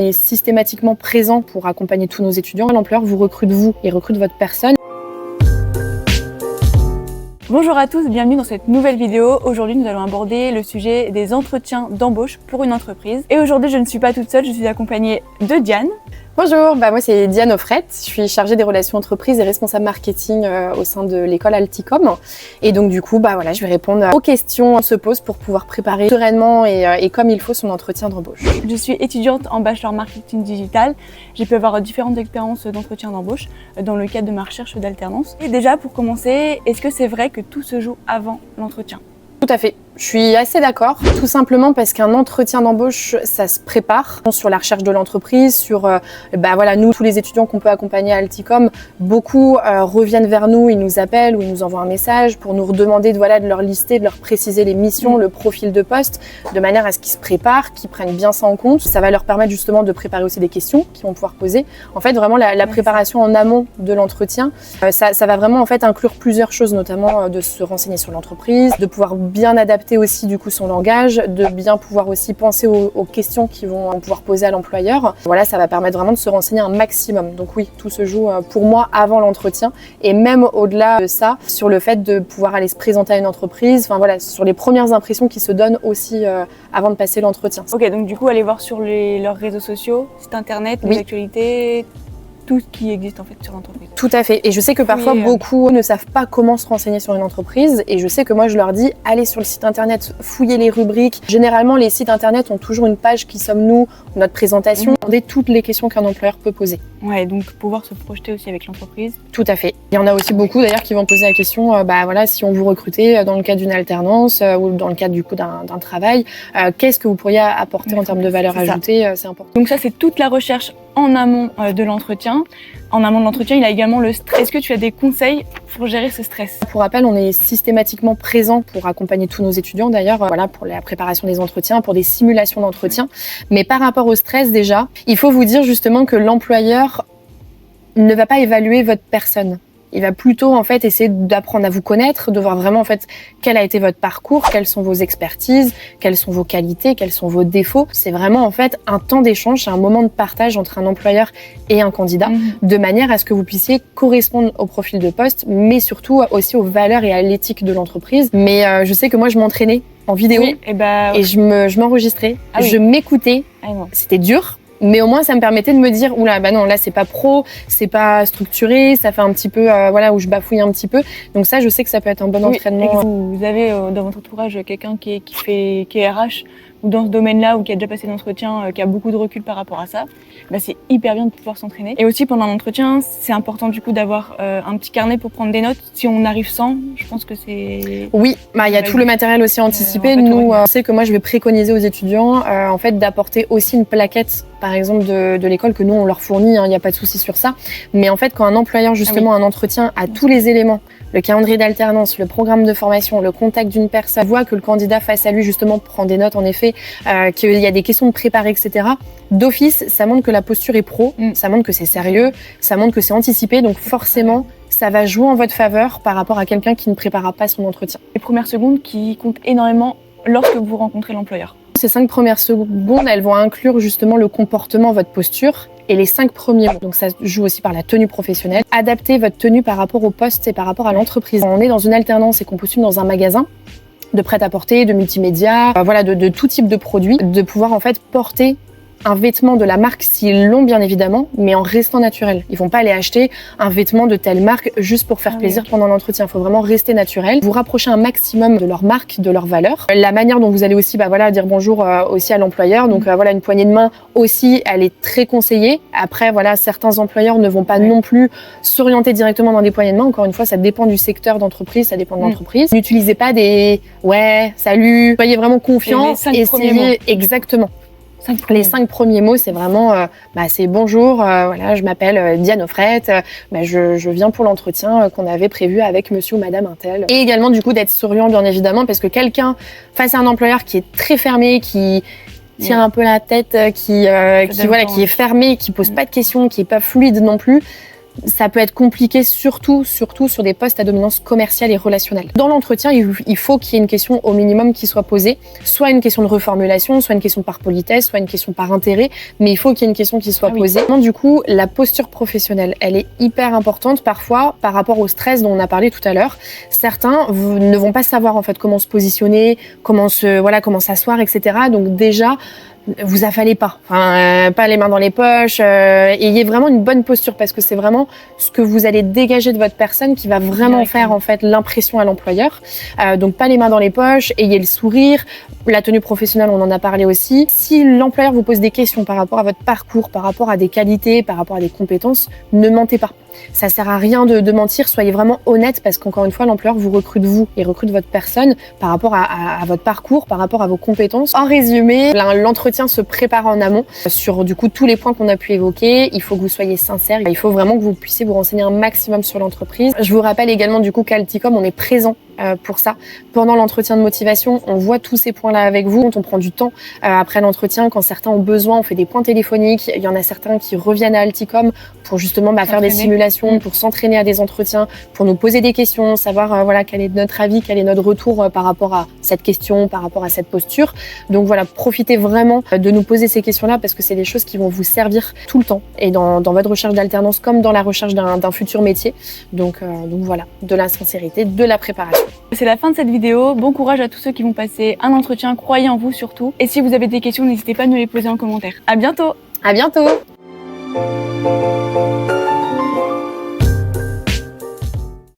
On est systématiquement présent pour accompagner tous nos étudiants. L'employeur vous recrute vous et recrute votre personne. Bonjour à tous, bienvenue dans cette nouvelle vidéo. Aujourd'hui, nous allons aborder le sujet des entretiens d'embauche pour une entreprise. Et aujourd'hui, je ne suis pas toute seule, je suis accompagnée de Diane. Bonjour, moi c'est Diane Offrette, je suis chargée des relations entreprises et responsable marketing au sein de l'école Alticom. Et donc du coup, je vais répondre aux questions qu'on se pose pour pouvoir préparer sereinement et comme il faut son entretien d'embauche. Je suis étudiante en bachelor marketing digital. J'ai pu avoir différentes expériences d'entretien d'embauche dans le cadre de ma recherche d'alternance. Et déjà, pour commencer, est-ce que c'est vrai que tout se joue avant l'entretien ? Tout à fait. Je suis assez d'accord, tout simplement parce qu'un entretien d'embauche, ça se prépare sur la recherche de l'entreprise, sur nous, tous les étudiants qu'on peut accompagner à Alticom, beaucoup reviennent vers nous, ils nous appellent ou ils nous envoient un message pour nous redemander de leur lister, de leur préciser les missions, le profil de poste, de manière à ce qu'ils se préparent, qu'ils prennent bien ça en compte. Ça va leur permettre justement de préparer aussi des questions qu'ils vont pouvoir poser. En fait, vraiment la préparation en amont de l'entretien, ça va vraiment en fait inclure plusieurs choses, notamment de se renseigner sur l'entreprise, de pouvoir bien adapter aussi du coup son langage, de bien pouvoir aussi penser aux questions qu'ils vont pouvoir poser à l'employeur. Voilà, ça va permettre vraiment de se renseigner un maximum. Donc oui, tout se joue pour moi avant l'entretien et même au-delà de ça, sur le fait de pouvoir aller se présenter à une entreprise, sur les premières impressions qui se donnent aussi avant de passer l'entretien. Ok, donc du coup, allez voir sur leurs réseaux sociaux, site internet, les actualités, tout ce qui existe en fait sur l'entreprise. Tout à fait. Et je sais que parfois beaucoup ne savent pas comment se renseigner sur une entreprise. Et je sais que moi je leur dis, allez sur le site internet, fouillez les rubriques. Généralement les sites internet ont toujours une page qui sommes nous, notre présentation, demander toutes les questions qu'un employeur peut poser. Ouais, donc pouvoir se projeter aussi avec l'entreprise. Tout à fait. Il y en a aussi beaucoup d'ailleurs qui vont poser la question, si on vous recrutait dans le cadre d'une alternance ou dans le cadre du coup d'un travail, qu'est-ce que vous pourriez apporter en termes de valeur ajoutée, c'est important. Donc ça c'est toute la recherche en amont de l'entretien. En amont de l'entretien, il y a également le stress. Est-ce que tu as des conseils pour gérer ce stress ? Pour rappel, on est systématiquement présent pour accompagner tous nos étudiants d'ailleurs, pour la préparation des entretiens, pour des simulations d'entretien. Mais par rapport au stress déjà, il faut vous dire justement que l'employeur ne va pas évaluer votre personne. Il va plutôt en fait essayer d'apprendre à vous connaître, de voir vraiment en fait quel a été votre parcours, quelles sont vos expertises, quelles sont vos qualités, quels sont vos défauts. C'est vraiment en fait un temps d'échange, c'est un moment de partage entre un employeur et un candidat, de manière à ce que vous puissiez correspondre au profil de poste, mais surtout aussi aux valeurs et à l'éthique de l'entreprise. Mais je sais que moi je m'entraînais en vidéo et je m'enregistrais, je m'écoutais. C'était dur. Mais au moins, ça me permettait de me dire, là, c'est pas pro, c'est pas structuré, ça fait un petit peu, où je bafouille un petit peu. Donc ça, je sais que ça peut être un bon entraînement. Vous avez dans votre entourage quelqu'un qui est RH ou dans ce domaine-là ou qui a déjà passé l'entretien, qui a beaucoup de recul par rapport à ça, c'est hyper bien de pouvoir s'entraîner. Et aussi, pendant l'entretien, c'est important du coup d'avoir un petit carnet pour prendre des notes. Si on arrive sans, je pense que c'est... Oui, il y a tout le matériel aussi anticipé. Nous, on sait que moi, je vais préconiser aux étudiants d'apporter aussi une plaquette, par exemple, de l'école que nous, on leur fournit, il n'y a pas de souci sur ça. Mais en fait, quand un employeur, justement, un entretien a tous les éléments, le calendrier d'alternance, le programme de formation, le contact d'une personne, voit que le candidat face à lui, justement, prend des notes, en effet, qu'il y a des questions de préparer, etc. D'office, ça montre que la posture est pro, ça montre que c'est sérieux, ça montre que c'est anticipé, donc forcément, ça va jouer en votre faveur par rapport à quelqu'un qui ne préparera pas son entretien. Les premières secondes qui comptent énormément lorsque vous rencontrez l'employeur. Ces 5 premières secondes, elles vont inclure justement le comportement, votre posture et les 5 premiers mots. Donc ça joue aussi par la tenue professionnelle. Adaptez votre tenue par rapport au poste et par rapport à l'entreprise. On est dans une alternance et qu'on postule dans un magasin de prêt-à-porter, de multimédia, de tout type de produits, de pouvoir en fait porter un vêtement de la marque s'ils l'ont bien évidemment, mais en restant naturel. Ils vont pas aller acheter un vêtement de telle marque juste pour faire plaisir pendant l'entretien. Il faut vraiment rester naturel. Vous rapprochez un maximum de leur marque, de leurs valeurs. La manière dont vous allez aussi dire bonjour aussi à l'employeur. Donc une poignée de main aussi, elle est très conseillée. Après certains employeurs ne vont pas non plus s'orienter directement dans des poignées de main. Encore une fois, ça dépend du secteur d'entreprise, ça dépend de l'entreprise. N'utilisez pas des salut. Soyez vraiment confiants. Essayez exactement. Les 5 premiers mots, c'est vraiment c'est bonjour, je m'appelle Diane Offrette, je viens pour l'entretien qu'on avait prévu avec monsieur ou madame Untel. Et également du coup d'être souriant bien évidemment, parce que quelqu'un face à un employeur qui est très fermé, qui tire un peu la tête, qui est fermé, qui pose pas de questions, qui est pas fluide non plus, ça peut être compliqué surtout sur des postes à dominance commerciale et relationnelle. Dans l'entretien, il faut qu'il y ait une question au minimum qui soit posée, soit une question de reformulation, soit une question par politesse, soit une question par intérêt, mais il faut qu'il y ait une question qui soit posée. Du coup, la posture professionnelle, elle est hyper importante parfois par rapport au stress dont on a parlé tout à l'heure. Certains ne vont pas savoir en fait comment se positionner, comment s'asseoir, etc. Donc déjà, vous affalez pas, pas les mains dans les poches, ayez vraiment une bonne posture parce que c'est vraiment ce que vous allez dégager de votre personne qui va vraiment faire en fait l'impression à l'employeur. Donc pas les mains dans les poches, ayez le sourire, la tenue professionnelle on en a parlé aussi. Si l'employeur vous pose des questions par rapport à votre parcours, par rapport à des qualités, par rapport à des compétences, ne mentez pas. Ça sert à rien de mentir, soyez vraiment honnête parce qu'encore une fois l'employeur vous recrute vous et recrute votre personne par rapport à votre parcours, par rapport à vos compétences. En résumé, l'entretien se prépare en amont sur du coup tous les points qu'on a pu évoquer. Il faut que vous soyez sincère, il faut vraiment que vous puissiez vous renseigner un maximum sur l'entreprise. Je vous rappelle également du coup qu'à Alticom on est présent pour ça. Pendant l'entretien de motivation, on voit tous ces points-là avec vous. On prend du temps après l'entretien. Quand certains ont besoin, on fait des points téléphoniques. Il y en a certains qui reviennent à Alticom pour justement faire des simulations, pour s'entraîner à des entretiens, pour nous poser des questions, savoir quel est notre avis, quel est notre retour par rapport à cette question, par rapport à cette posture. Donc voilà, profitez vraiment de nous poser ces questions-là parce que c'est des choses qui vont vous servir tout le temps et dans votre recherche d'alternance comme dans la recherche d'un futur métier. Donc voilà, de la sincérité, de la préparation. C'est la fin de cette vidéo. Bon courage à tous ceux qui vont passer un entretien. Croyez en vous surtout. Et si vous avez des questions, n'hésitez pas à nous les poser en commentaire. À bientôt! À bientôt!